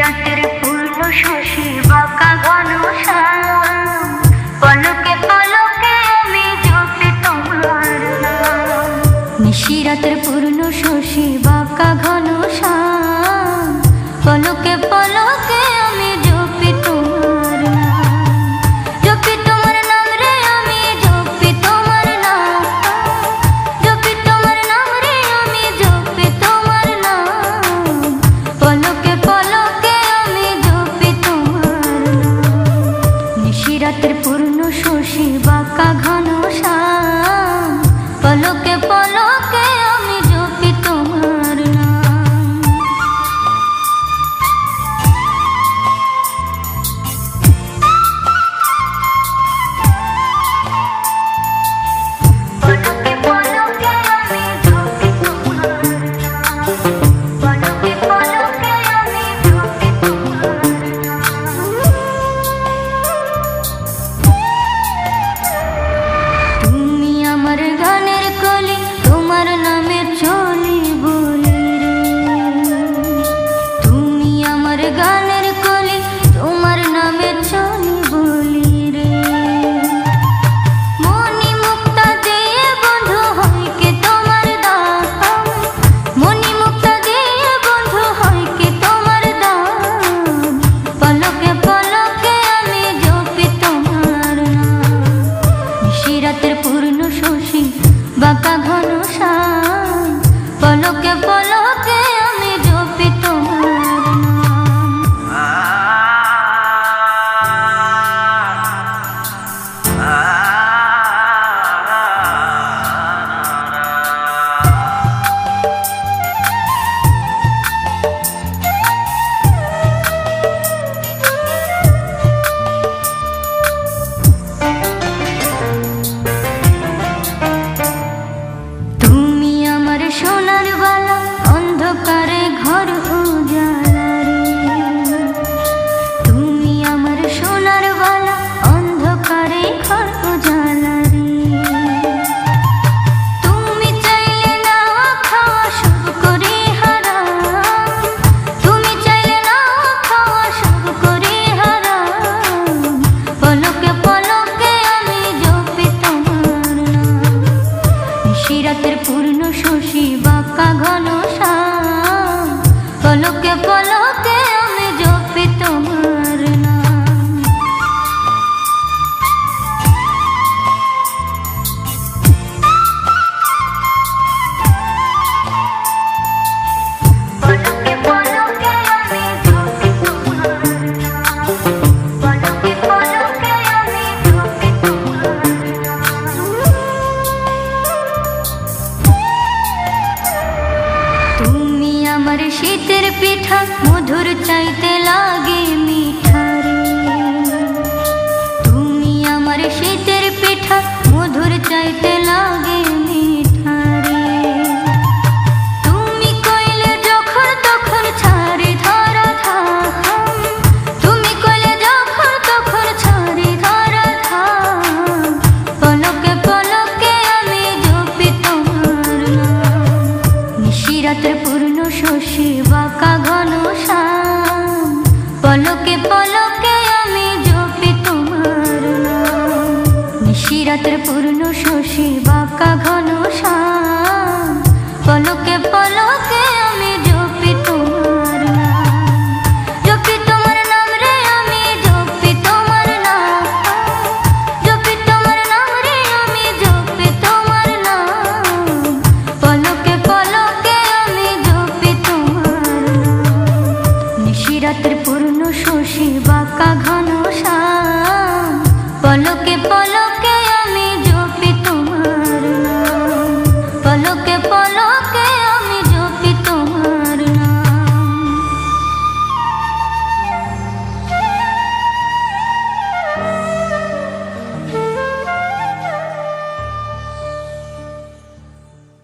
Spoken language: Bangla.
রাতের পূর্ণ শশী বাঁকা ঘন শ্যাম, পলকে পলকে আমি জপি তোমার নাম। নিশিরাতের পূর্ণ শশী বাঁকা ঘন শ্যাম, পলকে পলকে আমি জপি তোমার নাম। জপি তোমার নাম রে আমি জপি তোমার নাম, জপি তোমার নাম রে আমি জপি তোমার নাম। পলকে পলকে রাতের পূর্ণ শশী বাঁকা ঘন শ্যাম, পলকে পলকে আমি জপি তোমার নাম। পলকে পলকে আমি জপি তোমার নাম, পলকে পলকে আমি জপি তোমার নাম। আমার গানের কলি তোমার নামে চলি বলি রে, তুমি আমার গানের কলি তোমার নামে চলি বলি রে। মনি মুক্তা দিয়ে বন্ধু হয় কে তোমার দাম, মনি মুক্তা দিয়ে বন্ধু হয় কে তোমার দাম। পলকে পলকে আমি জপি তোমার নাম। নিশিরাতের পূর্ণ শশী বাঁকা ঘন শ্যাম, পলকে পলকে আমি জপি তোমার সোনার বালা অন্ধকারে ঘর উজালা রে, তুমি আমার সোনার বালা অন্ধকারে ঘর উজালা রে। তুমি চাইলে না খাওয়া সব করে হারাম, তুমি চাইলে না খাওয়া সব করে হারাম। পলকে পলকে আমি জপি তোমার নাম। নিশিরাতের পূর্ণ শশী বাঁকা ঘন শ্যাম, পলকে পলকে আমি জপি তোমার নাম। পলকে পলকে আমি জপি তোমার নাম, পলকে পলকে আমি জপি তোমার নাম। তুমি আমার শীতের পিঠা মধুর চাইতে লাগে মিঠা রে, তুমি আমার শীতের পিঠা মধুর চাইতে লাগে মিঠা রে। তুমি কইলে যখন তখন ছাড়ি ধরা থাম, তুমি কইলে যখন তখন ছাড়ি ধরা থাম। পলকে পলকে আমি জপি তোমার নাম। নিশিরাতের পূর্ণ শশী বাঁকা ঘন শ্যাম, পলকে পলকে আমি জপি তোমার নাম। নিশিরাতের পূর্ণ শশী বাঁকা ঘন শ্যাম, পলকে পলকে আমি জপি তোমার নাম। জপি তোমার নাম রে আমি জপি তোমার নাম, জপি তোমার নাম রে আমি জপি তোমার নাম। পলকে পলকে আমি জপি তোমার নাম। নিশিরাতের পূর্ণ শশী বাঁকা ঘন শ্যাম, পলকে পলকে